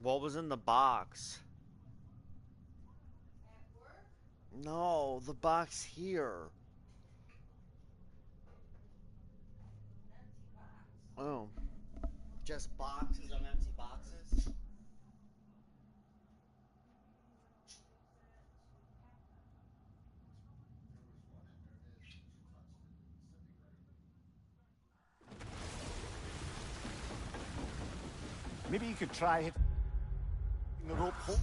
What was in the box? No, the box here. Oh, just boxes of empty boxes? Maybe you could try hitting the rope hole.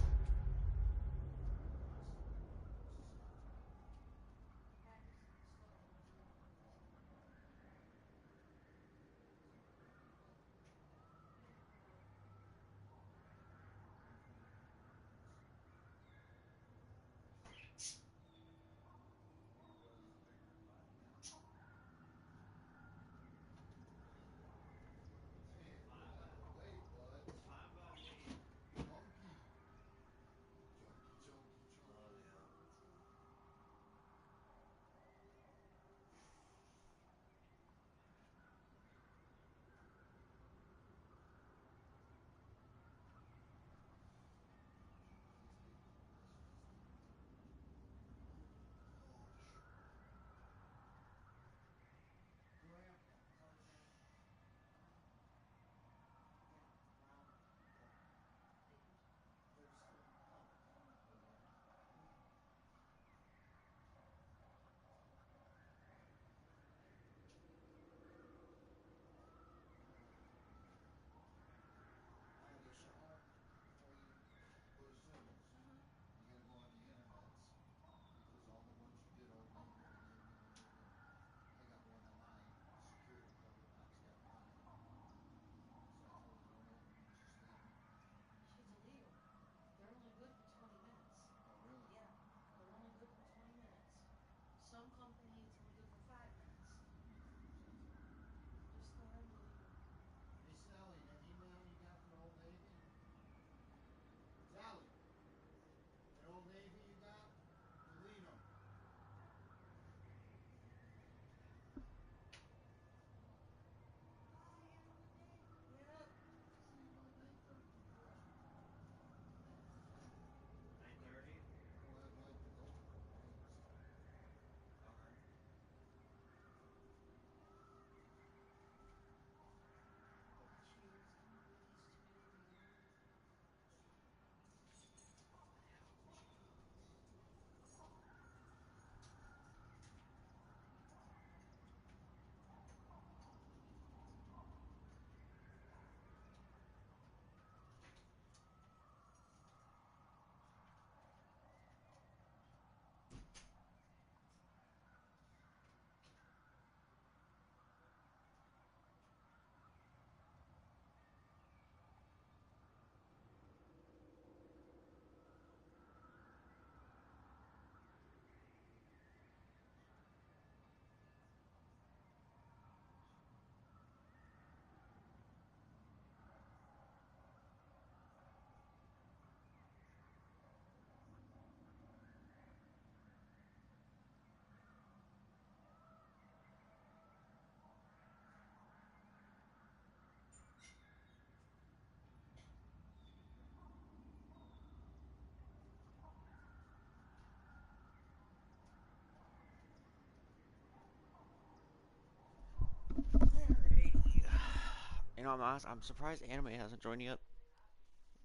You know, I'm surprised anime hasn't joined yet.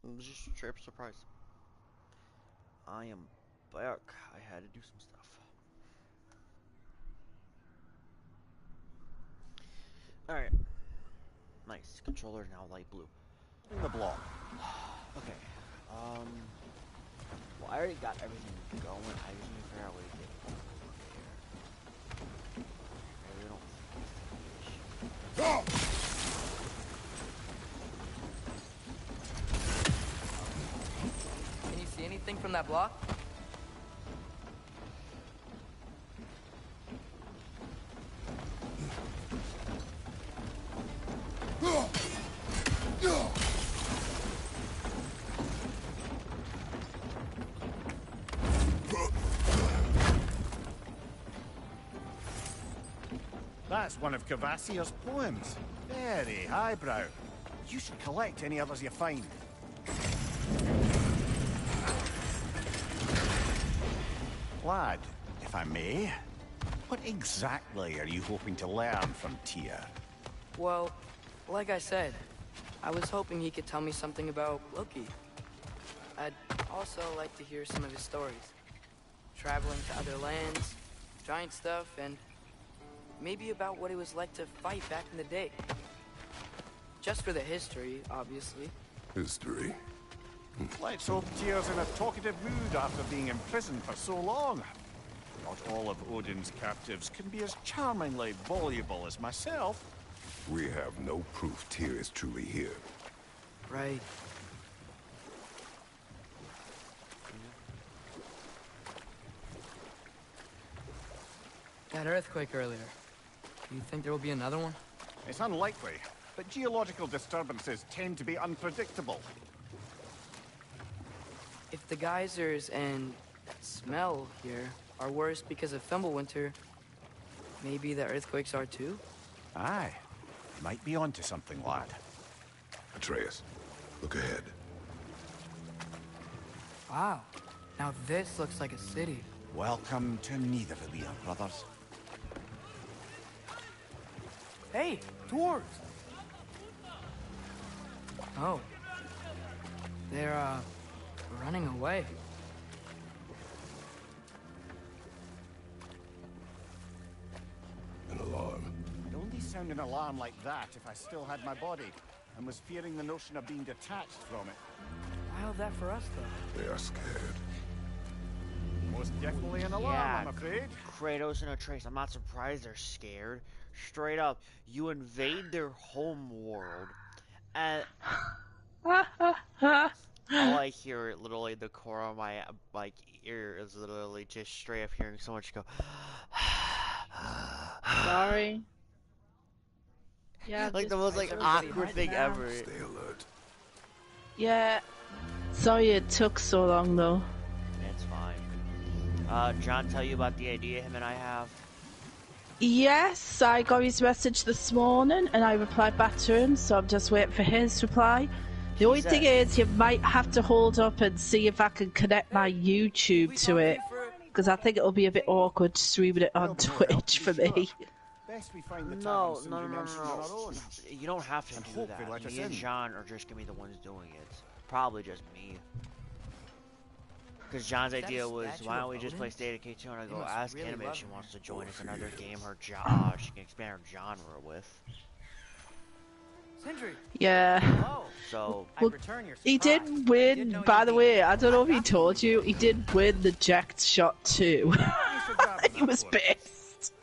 I'm just straight up surprised. I am back. I had to do some stuff. Alright. Nice. Controller now light blue. In the block. Okay. Well, I already got everything going. I just need to figure out a way to get it over there. I really don't think it's Can you see anything from that block? That's one of Cavassier's poems. Very highbrow. You should collect any others you find. Lad, if I may, what exactly are you hoping to learn from Tyr? Well, like I said, I was hoping he could tell me something about Loki. I'd also like to hear some of his stories. Traveling to other lands, giant stuff, and maybe about what it was like to fight back in the day. Just for the history, obviously. History. Let's hope Tyr's in a talkative mood after being imprisoned for so long. Not all of Odin's captives can be as charmingly voluble as myself. We have no proof Tyr is truly here. Right. That earthquake earlier. Do you think there will be another one? It's unlikely, but geological disturbances tend to be unpredictable. If the geysers and smell here are worse because of Fimbulwinter, maybe the earthquakes are too? Aye. Might be onto something, lad. Atreus, look ahead. Wow. Now this looks like a city. Welcome to Nidavellir, brothers. Hey, dwarves! Oh. They're, running away. An alarm. I'd only sound an alarm like that if I still had my body, and was fearing the notion of being detached from it. Wild that for us, though. They are scared. Most definitely an alarm, Yeah. I'm afraid. Kratos and Atreus, I'm not surprised they're scared. Straight up, you invade their home world, and all I hear, literally, the core of my like ear is literally just straight up hearing someone just go. Sorry. Yeah, Like the most like Everybody awkward hide thing now. ever. Stay alert. yeah. Sorry it took so long though. It's fine. John, tell you about the idea him and I have. Yes, I got his message this morning and I replied back to him, so I'm just waiting for his reply. The only thing is, you might have to hold up and see if I can connect my YouTube to it, because I think it'll be a bit awkward streaming it on Twitch for me. Best we find the No, tavern no, no, no, dimension on our no. own. You don't have to And do hope they that. let us Me and in. John are just gonna be the ones doing it. Probably just me. Because John's Is that a idea was, statue why don't of we just Odin? play State of K2 and I They go, must ask really Anime love if she him. wants to join us another game she can expand her genre with. Sindri! Yeah. Oh, So, Well, he did win, by the way, I don't know if he told you, he did win the jacked shot too. He was pissed.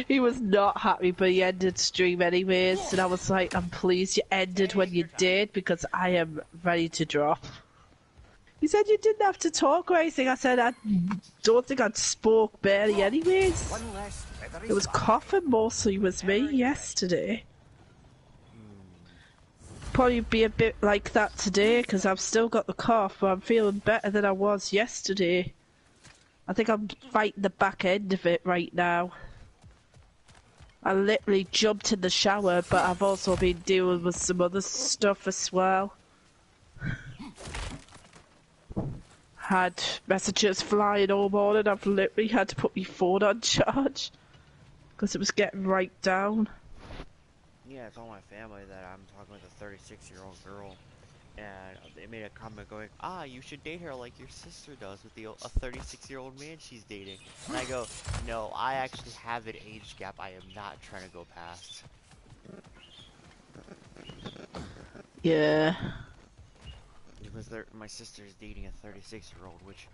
He was not happy, but he ended stream anyways, and I was like, I'm pleased you ended when you did, because I am ready to drop. He said you didn't have to talk or anything. I said I don't think I'd spoke barely anyways. One less feathery It was spark. coughing mostly with me yesterday. Probably be a bit like that today because I've still got the cough, but I'm feeling better than I was yesterday. I think I'm fighting the back end of it right now. I literally jumped in the shower, but I've also been dealing with some other stuff as well. Had messages flying all morning. I've literally had to put my phone on charge because it was getting right down. yeah, it's all my family that I'm talking with a 36-year-old girl. And they made a comment going, you should date her like your sister does with a 36-year-old man she's dating. And I go, no, I actually have an age gap I am not trying to go past. Yeah. Because my sister's dating a 36-year-old, which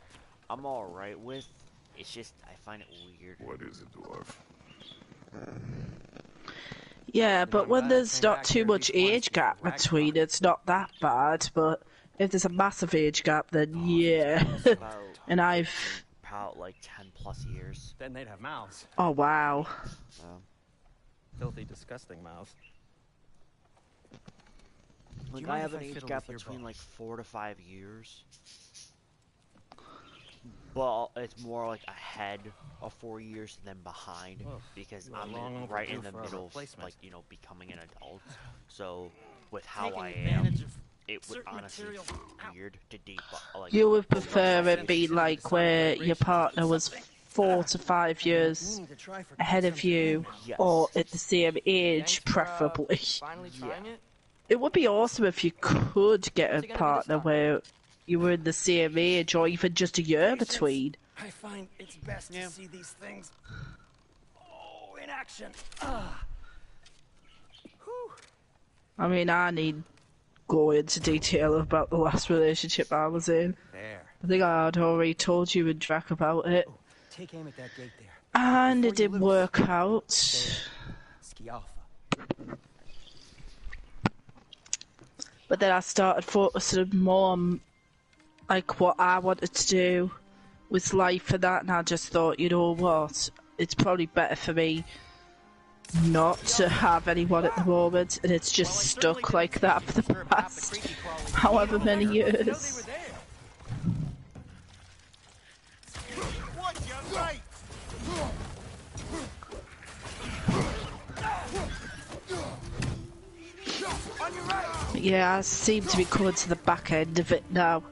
I'm alright with. It's just, I find it weird. What is it, dwarf? Yeah, but I'm when glad there's it came not back too here much at least once age gap before between, Ragnarok. it's not that bad. But if there's a massive age gap, then yeah. About, And I've... about like 10 plus years. Then they'd have mouths. Oh, wow. Filthy, disgusting mouths. Like, you I mind have if an I age fiddle gap with your between bow? like 4 to 5 years. But it's more like ahead of 4 years than behind, Well, because you are I'm long right in overdue the for a middle of, replacement. like, becoming an adult. So, with how Taking I am, advantage of it would honestly be weird to date, like, You would prefer it be like where your partner was 4 to 5 years ahead of you, yes. or at the same age, Thanks for, preferably. finally trying it. It would be awesome if you could get a partner where you were in the same age, or even just a year between. I find it's best to see these things in action. I mean, I need go into detail about the last relationship I was in. There. I think I had already told you and Drac about it. Take aim at that gate there. And it didn't work out. Ski alpha. But then I started focusing more on like what I wanted to do with life and that, and I just thought, you know what, it's probably better for me not to have anyone at the moment, and it's just stuck like that for the past however many years. Yeah, I seem to be coming to the back end of it now.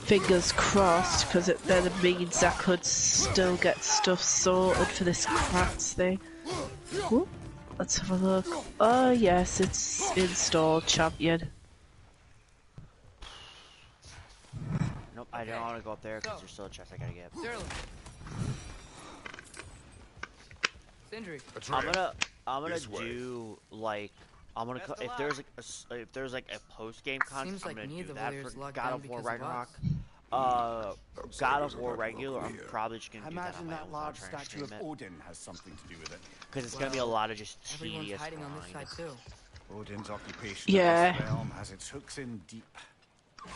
Fingers crossed, because it then means I could still get stuff sorted for this crafts thing. Ooh, let's have a look. Oh yes, it's installed, champion. Nope, I don't want to go up there because there's still a chest I gotta get. Sindri. I'm gonna do like if there's like a post game content, I'm gonna do that for God of War Ragnarok. God of War regular, I'm probably just gonna do that on my own. Large statue of Odin has something to do with it. Because it's gonna be a lot of just tedious hiding on this side too. Odin's occupation of Yeah. this realm has its hooks in deep. But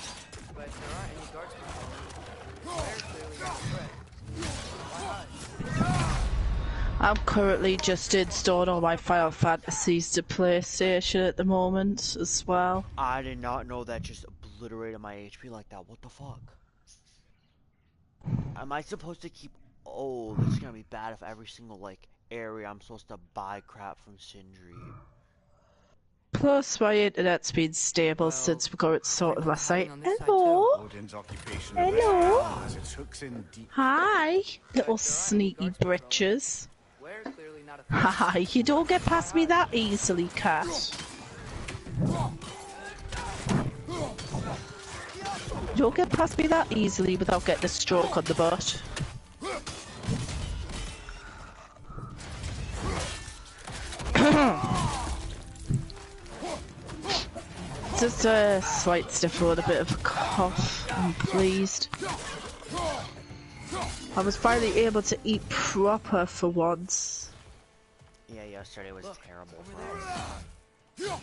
there aren't any guardsmen. They're clearly not a threat. Why hide? I'm currently just installing all my Final Fantasies to PlayStation at the moment as well. I did not know that just obliterated my HP like that. What the fuck? Am I supposed to keep... Oh, this is gonna be bad if every single, like, area I'm supposed to buy crap from Sindri. Plus, my internet's been stable since we got it sorted last night. Hello? Odin's occupation Hello? of this realm has its hooks in deep. Hi, little sneaky britches. We're clearly not a threat. Hi, you don't get past me that easily, cat. You don't get past me that easily without getting a stroke on the butt. Just a slight sniffle and a bit of a cough. I'm pleased. I was finally able to eat proper for once. Yeah, yesterday was terrible for us.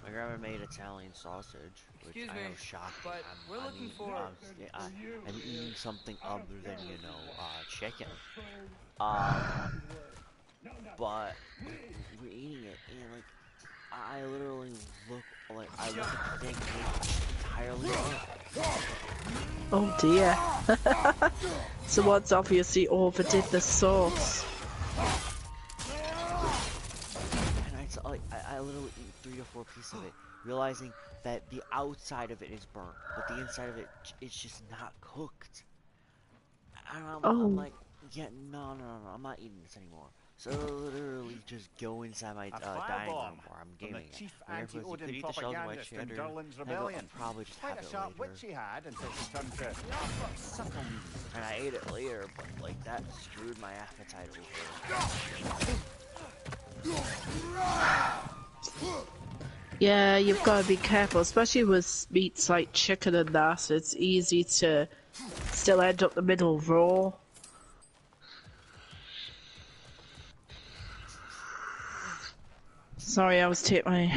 My grandma made Italian sausage, which Excuse I me, know is shocking. but we're looking for- I'm eating something other than, you know, chicken. But we're eating it, and like, I literally look at the thing and it's entirely up. Oh dear. Someone's obviously overdid the sauce. And I literally eat 3 to 4 pieces of it, realizing that the outside of it is burnt, but the inside of it, it's just not cooked. And I'm like, yeah, no, I'm not eating this anymore. So literally just go inside my dining room where I'm gaming. Chief And you could eat the shells of white cheddar. And I go, I'll probably just have Quite a it sharp wit she later. had until she turned to subtle means. And I ate it later, but like that screwed my appetite over. Yeah, you've got to be careful, especially with meats like chicken and that. It's easy to still end up the middle raw. Sorry, I was taking my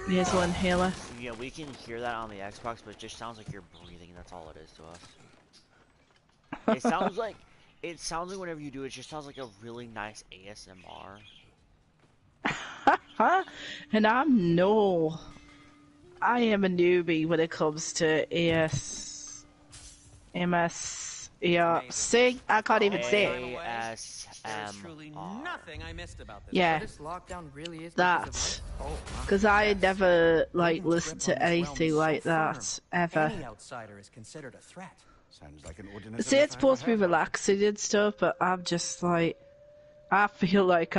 nasal inhaler. Yeah, we can hear that on the Xbox, but it just sounds like you're breathing. That's all it is to us. It sounds like whenever you do it, it just sounds like a really nice ASMR. And I am a newbie when it comes to Yeah. See? I can't even say it. There's truly nothing I missed about this. Yeah. So this lockdown really is because of That. Mike's fault, huh? Because I never, like, Leading the listened trip on to this realm anything is so like firm. that, ever. Any outsider is considered a threat. Sounds like an Odinism See, if it's I ever supposed to be heard one. relaxing and stuff, but I'm just like, I feel like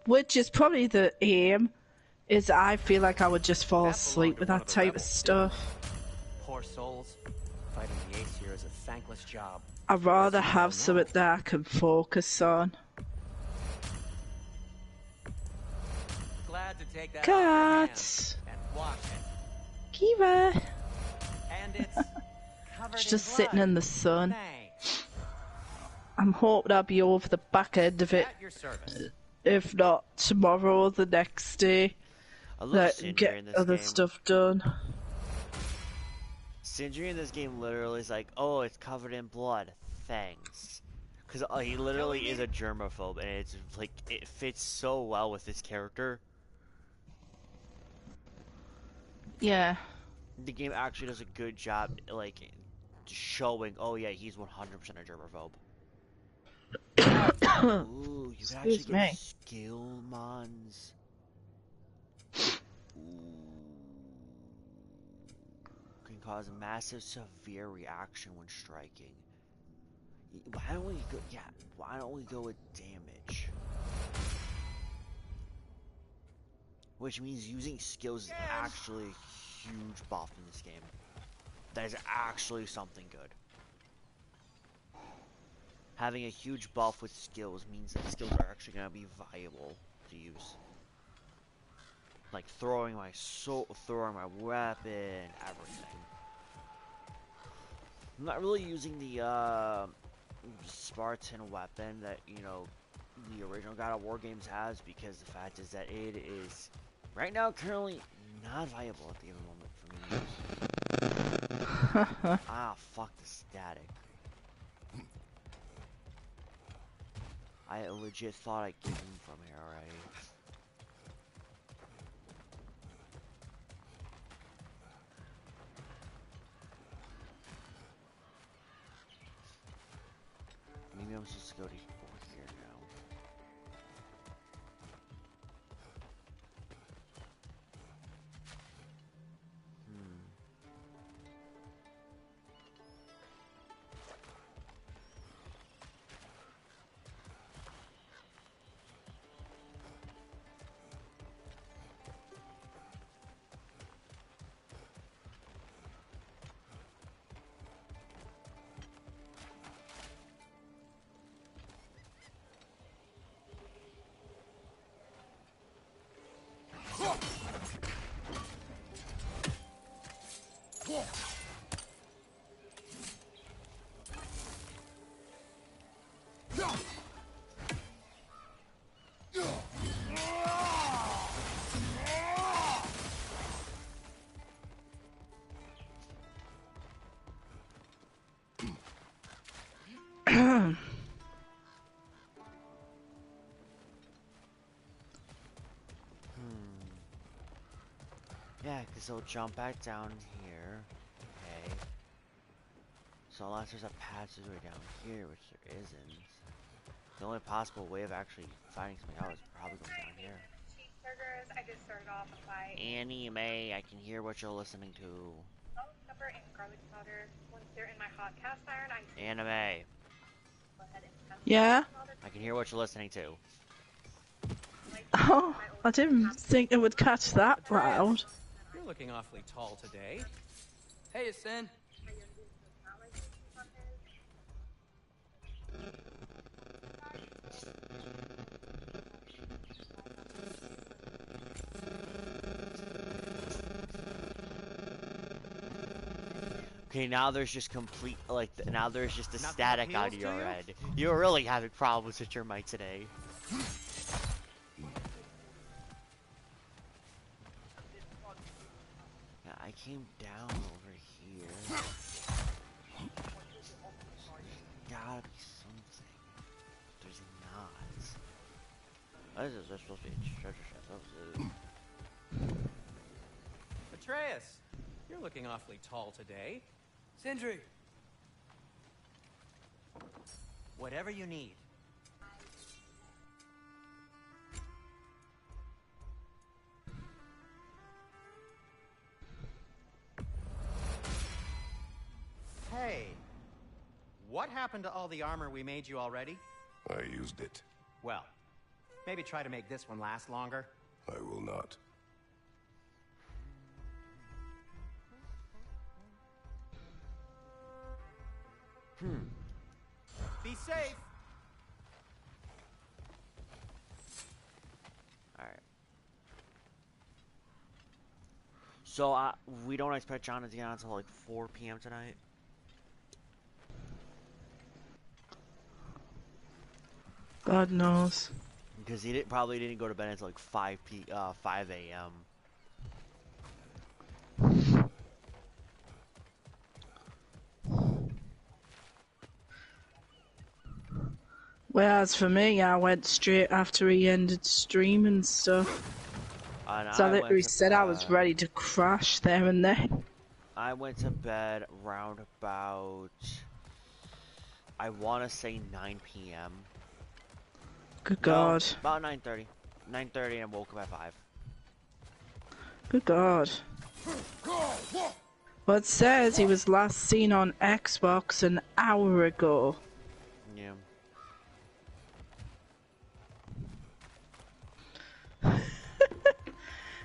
which is probably the aim, is I feel like I would just fall That asleep belonged with to one that of the type of rebels, didn't it? stuff. Poor souls. Fighting the Ace here is a thankless job. I'd rather As you have well something know. that I can focus on. Glad to take that off your hands Cat! and wash it. Kiva! And it's covered She's in just sitting blood. in the sun. Thanks. I'm hoping I'll be over the back end of it, At your service. if not tomorrow or the next day. I love That Sindri get in this other game. stuff done. Sindri in this game literally is like, oh, it's covered in blood. Thanks. Because he literally is a germaphobe, and it's like, it fits so well with his character. Yeah. The game actually does a good job, like, showing, oh yeah, he's 100% a germaphobe. Ooh, you can actually Excuse get me. skill mons. Ooh. Can cause a massive severe reaction when striking. Why don't we go, yeah, why don't we go with damage? Which means using skills is actually a huge buff in this game. That is actually something good. Having a huge buff with skills means that skills are actually going to be viable to use. Like throwing my throwing my weapon, everything. I'm not really using the Spartan weapon that, you know, the original God of War games has, because the fact is that it is right now currently not viable at the given moment for me to use. Ah, fuck the static. I legit thought I gave him from here already. Maybe I'm supposed to go to over here now. Yeah, because he'll jump back down here. Okay. So unless there's a passageway down here, which there isn't, the only possible way of actually finding something out is probably going down here. Cheeseburgers, I just started off by Annie Mae, I can hear what you're listening to. salt, pepper, and garlic powder. Once they're in my hot cast iron, I Anime, go ahead and test Yeah? them. I can hear what you're listening to. Oh, I didn't think it would catch that loud. You're looking awfully tall today. Hey, Asen. Okay, now there's just complete, like, now there's just a Nothing static out of appeals your to you? head. You're really having problems with your mic today. Yeah, I came down over here. There's gotta be something. There's not. What is this? There's supposed to be a treasure chest. Atreus, you're looking awfully tall today. Sindri. Whatever you need. Hey, what happened to all the armor we made you already? I used it. Well, maybe try to make this one last longer. I will not. Be safe. Alright. So, we don't expect John to get on until like 4 p.m. tonight. God knows. Because he probably didn't go to bed until like 5 a.m. Whereas for me, I went straight after he ended streaming stuff. And So I I went literally to said I was bed. ready to crash there and then. I went to bed around about, I want to say 9 p.m. Good No, God. about 9:30. 9:30 and woke up at 5. Good God. Well, it says he was last seen on Xbox an hour ago. Yeah.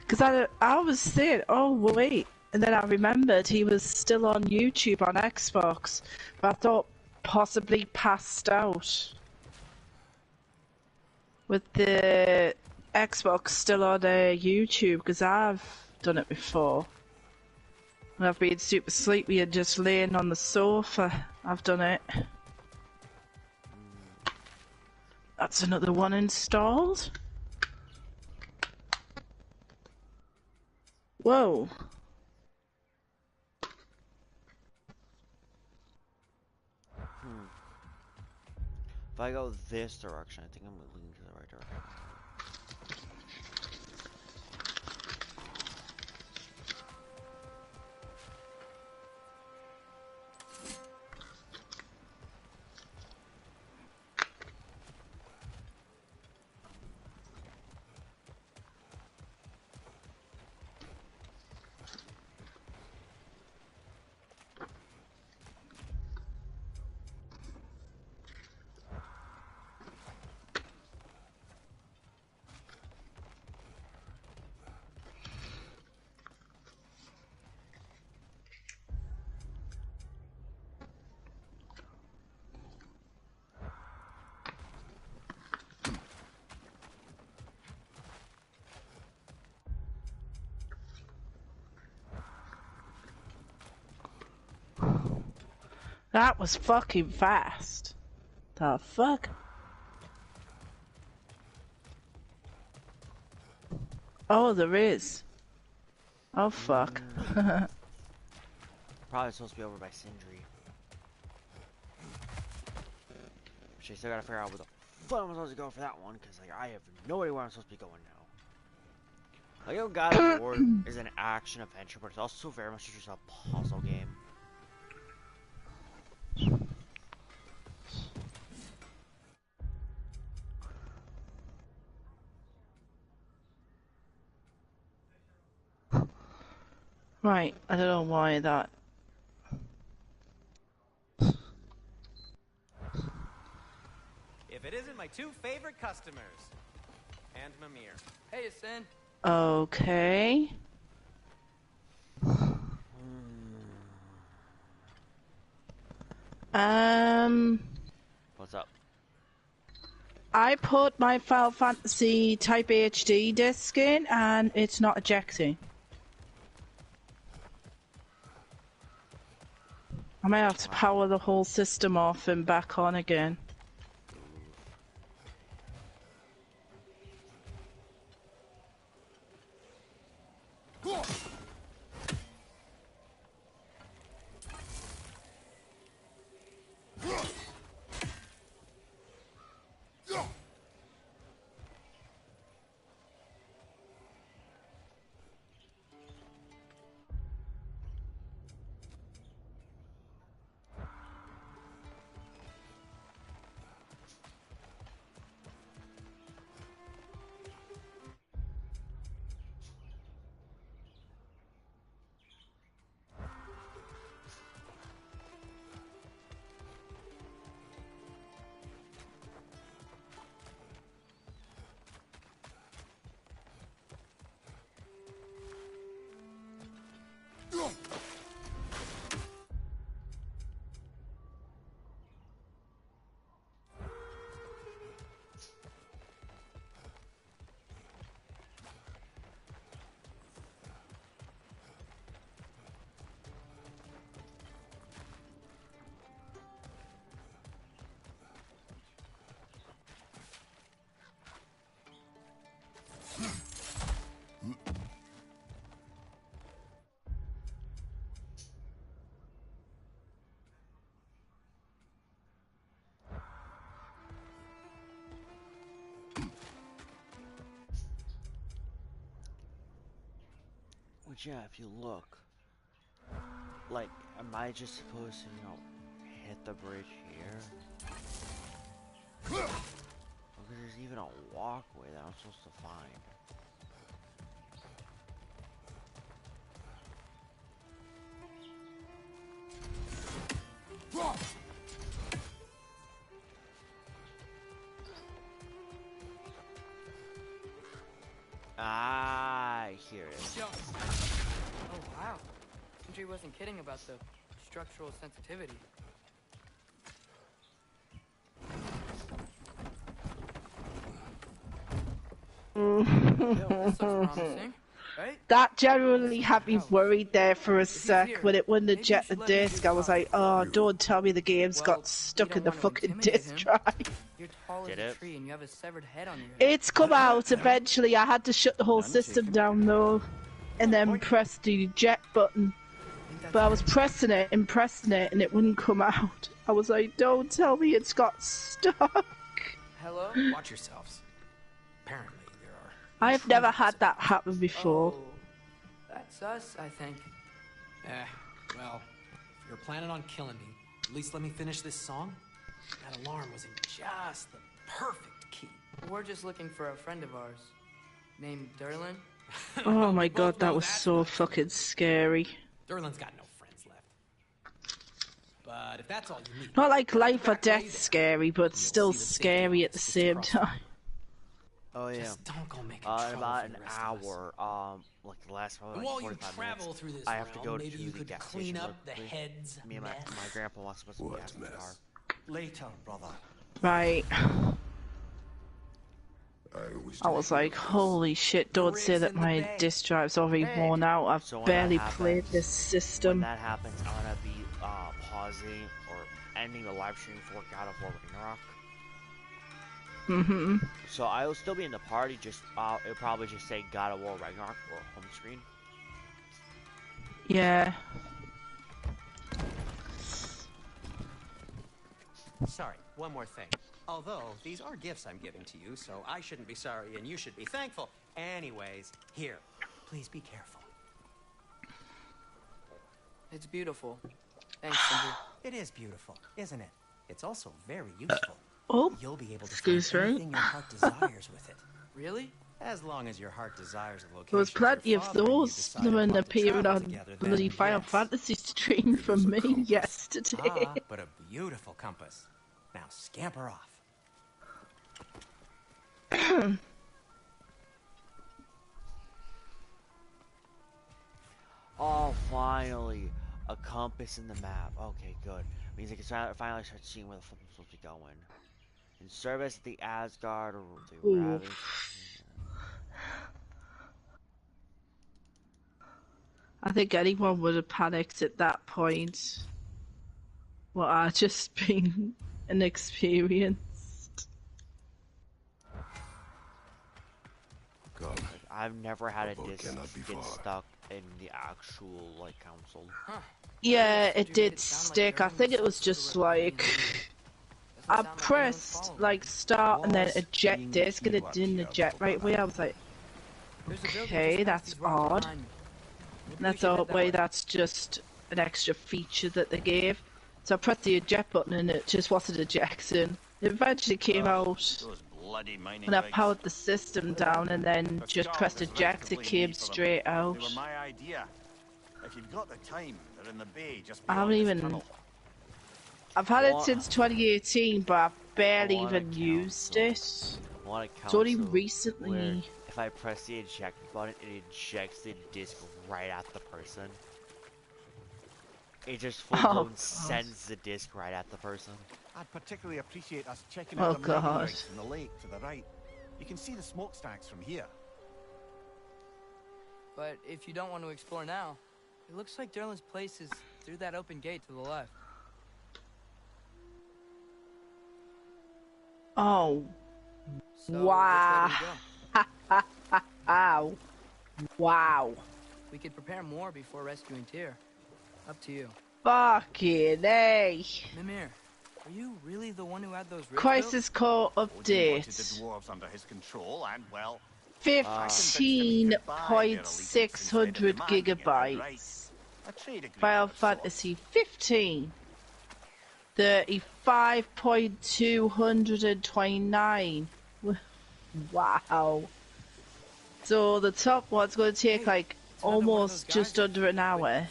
Because I was saying, oh wait, and then I remembered he was still on YouTube on Xbox, but I thought possibly passed out. With the Xbox still on YouTube, because I've done it before. When I've been super sleepy and just laying on the sofa, I've done it. That's another one installed. Whoa. If I go this direction, I think I'm leaning to the right direction. That was fucking fast. The fuck? Oh, there is. Oh, fuck. Probably supposed to be over by Sindri. Which I still gotta figure out where the fuck I'm supposed to go for that one, because like I have no idea where I'm supposed to be going now. Like, God of War is an action adventure, but it's also very much just a puzzle game. Right, I don't know why that. If it isn't my two favorite customers. And Mimir. Hey, Asin. Okay. What's up? I put my Final Fantasy Type HD disc in and it's not ejecting. I might have to power the whole system off and back on again. But yeah, if you look, like, am I just supposed to, hit the bridge here? Because there's even a walkway that I'm supposed to find. Ah, here it is. Oh, wow. Sindri wasn't kidding about the structural sensitivity. This looks promising, right? That genuinely had me worried there for a sec when it wouldn't eject the disc. I was like, oh, don't tell me the game's got stuck in the fucking disc drive. You're tall Did as a it? tree and you have a severed head on your head. It's come out eventually. I had to shut the whole system down though, and then press the eject button. But I was pressing it and it wouldn't come out. I was like, don't tell me it's got stuck. Hello? Watch yourselves. Apparently there are... I've never had that happen before. Oh, that's us, I think. Well, if you're planning on killing me, at least let me finish this song. That alarm was in just the perfect key. We're just looking for a friend of ours named Derlin. Oh my god, that was so fucking scary. Derlin's got no friends left. But if that's all you need... Not like life or death scary, but still scary at the same time. Oh yeah. Just don't go making In trouble about for an the rest of us. hour, like the last probably And like while you 45 travel minutes, through this I have to realm, go maybe to you the could gas clean station up the real quick. heads Me and my mess. grandpa wants to put some What gas in the car. mess? Later, brother. Right. I wish I was like, holy shit, don't say that my disc drive's already worn out. I've So when barely that played happens- this When system. that happens, I'm gonna be pausing or ending the live stream for God of War Ragnarok. Mm-hmm. So I will still be in the party, just it'll probably just say God of War Ragnarok or home screen. Yeah. Sorry, one more thing. Although, these are gifts I'm giving to you, so I shouldn't be sorry and you should be thankful. Anyways, here, please be careful. It's beautiful. Thanks, Sindri. It is beautiful, isn't it? It's also very useful. Oh, You'll be able to excuse find me. anything your heart desires with it. Really? As long as your heart desires a location. there was plenty your of father and you those decide when upon to appearing travel on together, bloody then Final yes. Fantasy stream from me yesterday. But a beautiful compass. Now scamper off. Oh, finally, a compass in the map. Okay, good. Means I can finally start seeing where the fuck I'm supposed to be going. In service at the Asgard or the Ooh. Ravage. I think anyone would have panicked at that point. Well, I just being inexperienced. Come. I've never had a boat disc cannot be get far. stuck in the actual like console. Yeah, Sindri it made did sound like stick. I Derlin think it some was sort just of rebellion like leader. Doesn't I sound like anyone's pressed following like him. start and then Was eject being disc and it keyword didn't here, eject right away. I was like, There's a building okay, just past that's these rocks odd. behind me. Maybe And I we should head thought, that wait, way. that's just an extra feature that they gave. So I pressed the eject button and it just wasn't ejecting. It eventually came out Those bloody mining when I rigs. powered the system down and then The just skulls pressed is eject, it relatively came new for them. straight out. They were my idea. If you've got the time, they're in the bay just I beyond haven't this even... tunnel. I've had it What? since 2018, but I've barely I wanna even used it. I want a It's console only where recently... if I press the eject button, it ejects the disc right at the person. It just full blown God. sends the disc right at the person. I'd particularly appreciate us checking Oh, out the mining God. rigs in the lake to the right. You can see the smokestacks from here. But if you don't want to explore now, it looks like Derlin's place is through that open gate to the left. Oh, So, which way do wow. we go? Ow. Wow. We could prepare more before rescuing Tyr. Up to you. Fucking A. Mimir, are you really the one who had those rigs built? Crisis Core Odin wanted the update. dwarves under his control, and, well, 15.600 gigabytes. Final Fantasy 15. 35.229. Wow. So the top one's going to take like almost just under an hour.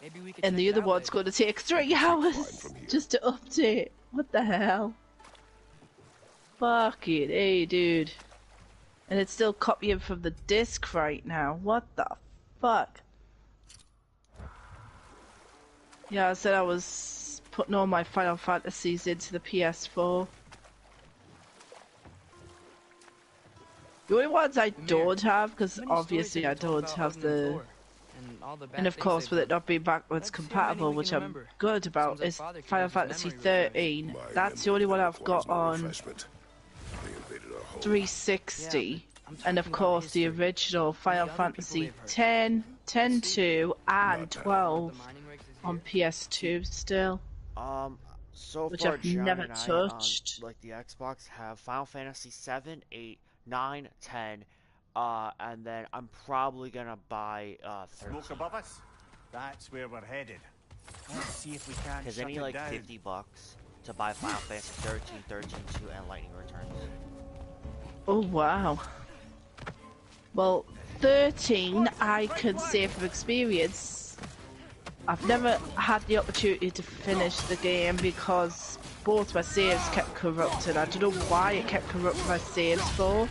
Maybe we could And check the it other out one's later. going to take 3 hours just to update. What the hell? Fucking hey, dude. And it's still copying from the disc right now. What the fuck? Yeah, I said I was putting all my Final Fantasies into the PS4. The only ones I don't have, because How many obviously I stories have you told don't about have Odin the... and Thor, and all the bad And of things course they've with it done? not being backwards Let's see how many compatible, we which can I'm remember. good about, Seems like is Father could Final use his Fantasy memory revived. 13. My That's the memory only one now I've got requires no on refreshment. They invaded our home. 360. I'm And of talking about course the history. original Final the other people Fantasy they've hurt. 10, 10 See? 2, and Not that. 12 The mining rigs is on here? PS2 still, So which far, I've John never and I touched. on like the Xbox have Final Fantasy 7, 8, 9, 10, and then I'm probably gonna buy 13. Smoke above us? That's where we're headed. Let's see if we can Because shut they need it like down. $50 to buy Final Fantasy 13, 13, 2, and Lightning Returns. Oh wow. Well, 13 I can say from experience, I've never had the opportunity to finish the game because both my saves kept corrupted. I don't know why it kept corrupting my saves for,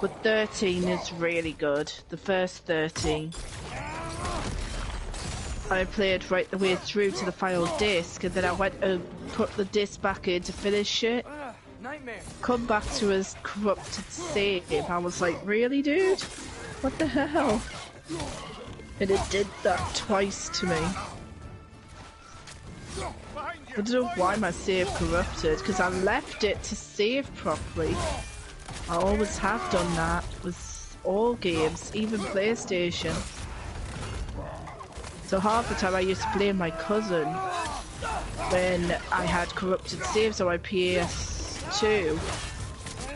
but 13 is really good. The first 13. I played right the way through to the final disc, and then I went and put the disc back in to finish it. Nightmare. Come back to his corrupted save. I was like, really, dude? What the hell? And it did that twice to me. I don't know why my save corrupted, because I left it to save properly. I always have done that with all games, even PlayStation. So half the time I used to blame my cousin when I had corrupted saves on my PS2,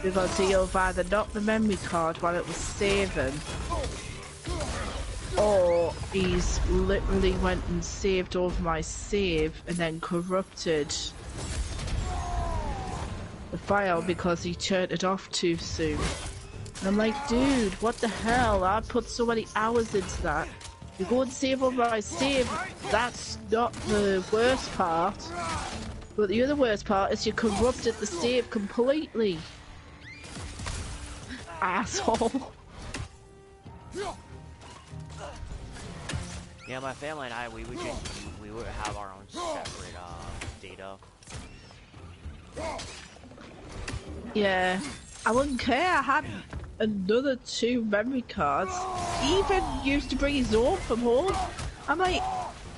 because he'll have either knocked the memory card while it was saving, or he's literally went and saved over my save and then corrupted the file because he turned it off too soon. And I'm like, dude, what the hell? I put so many hours into that. You go and save over my save, that's not the worst part. But the other worst part is you corrupted the save completely. Asshole. Yeah, my family and I, we would have our own separate data. Yeah, I wouldn't care. I had another 2 memory cards. He even used to bring his own from home. I'm like,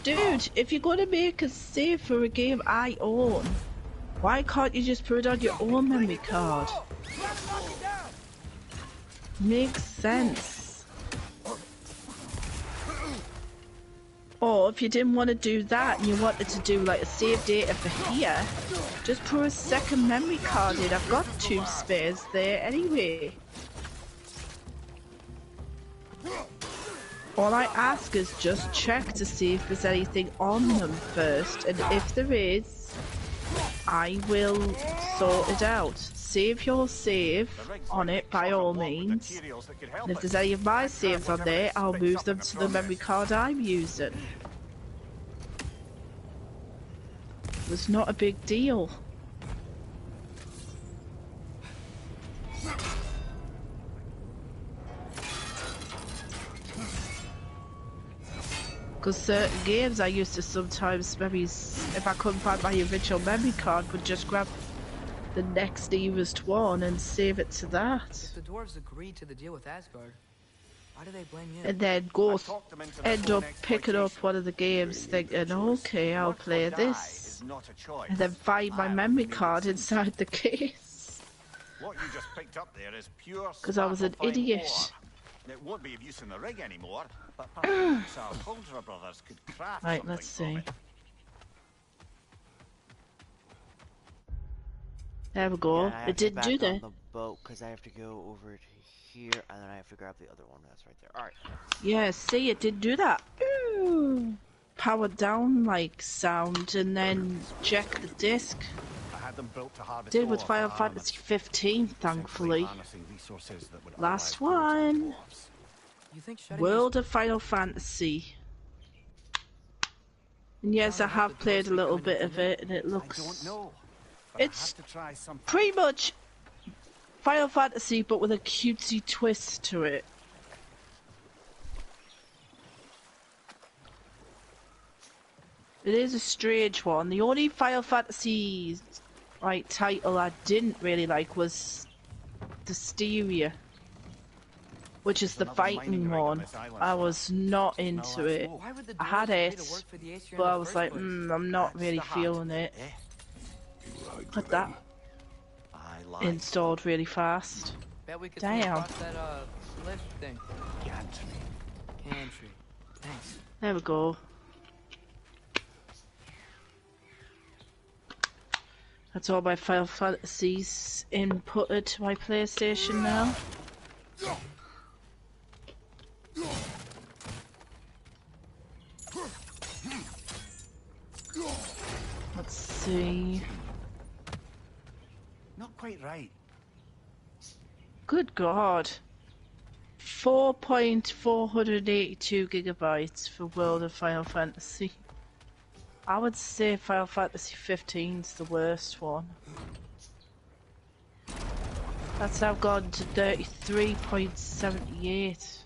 dude, if you're going to make a save for a game I own, why can't you just put it on your own memory card? Makes sense. Or if you didn't want to do that and you wanted to do like a save data for here, just put a second memory card in. I've got 2 spares there anyway. All I ask is just check to see if there's anything on them first, and if there is, I will sort it out. Save your save on it by all means, and if there's any of my saves on there, I'll move them to the memory card I'm using. It's not a big deal. Because certain games I used to sometimes, maybe if I couldn't find my original memory card, would just grab the next nearest one and save it to that. If the dwarves agreed to the deal with Asgard, why do they blame you? And then go end up picking up one of the games thinking, okay, I'll play this. And then find my memory card inside the case. What you just picked up there is pure 'Cause I was an sparkle fine idiot. ore. It won't be of use in the rig anymore, but perhaps our Coulter brothers could craft Right, something let's from see. it. There we go. Yeah, I have It to didn't back do on that. boat because I have to go over to here and then I have to grab the other one that's right there. Alright. Yeah, see, it did do that. Ooh. Powered down like sound and then check the disc. I had them built to harvest Did with ore for Final armaments, Fantasy 15, essentially thankfully. harnessing resources that would otherwise Last go to the one. dwarves. You think shutting World of Final Fantasy. And yes, I How have the played dwarves a little become bit of it, and it I looks... don't know, but I It's have to try something. pretty much Final Fantasy, but with a cutesy twist to it. It is a strange one. The only Final Fantasy title I didn't really like was Hysteria, which is the There's another mining fighting rig on one. this island I somewhere. was not Smell into that it. smoke? Why would the I dwarves had agree it, to work for the Aesir in but the I was first like, place? I'm not That's really the heart, feeling it. eh? You lied to Got that them. I lied. installed really fast. Bet we could swim Damn. across that lift thing. Gantry. Pantry. Thanks. There we go. That's all my Final Fantasies inputted to my PlayStation now. Let's see. Not quite right. Good God. 4.482 gigabytes for World of Final Fantasy. I would say Final Fantasy 15 is the worst one. That's now gone to 33.78. It's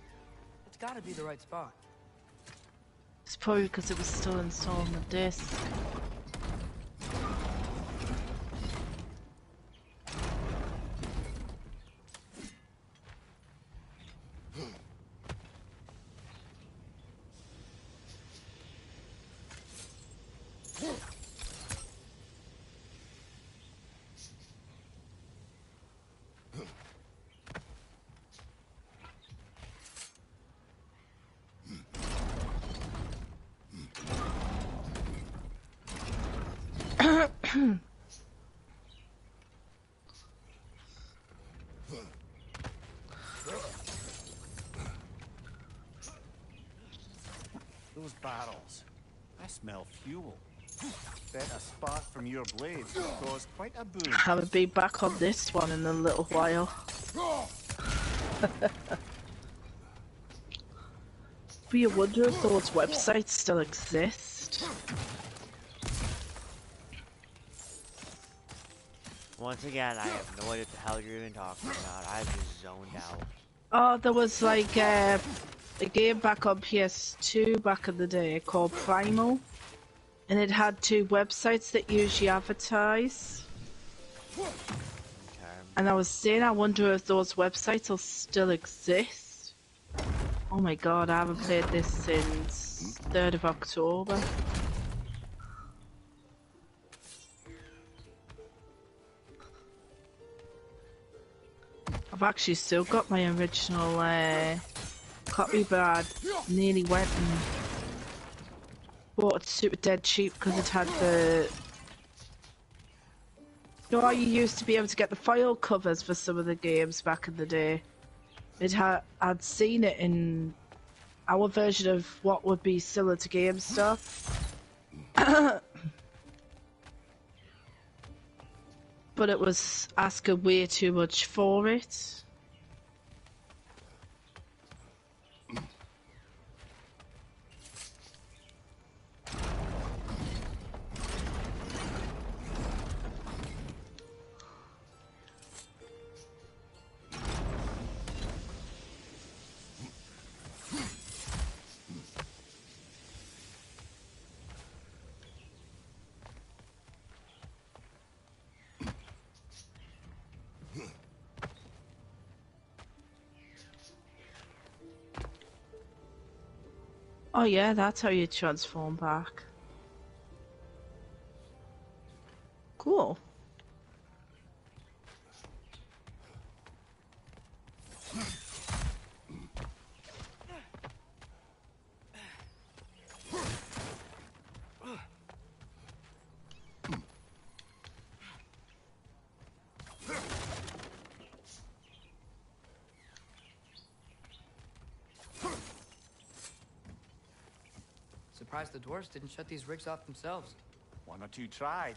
gotta be the right spot. It's probably because it was still installed on the disc. Those barrels. I smell fuel. Bet a spark from your blades would cause quite a boom. Haven't been back on this one in a little while. But you wonder if those websites still exist. Once again, I have no idea what the hell you're even talking about. I just zoned out. Oh, there was like a game back on PS2 back in the day called Primal. And it had two websites that usually advertise. Okay. And I was saying, I wonder if those websites will still exist. Oh my god, I haven't played this since 3rd of October. I've actually still got my original copy, but I nearly went and bought it super dead cheap because it had the... You know how you used to be able to get the file covers for some of the games back in the day? I'd seen it in our version of what would be similar to GameStop. But it was asking way too much for it. Oh yeah, that's how you transform back. Cool. surprised the dwarves didn't shut these rigs off themselves. One or two tried.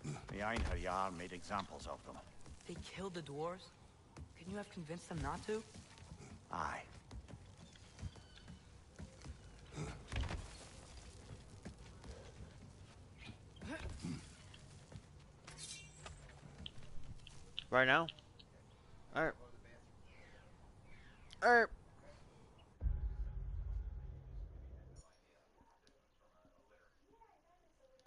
The Einherjar made examples of them. They killed the dwarves? Couldn't you have convinced them not to? Aye. Right now? Alright. Alright.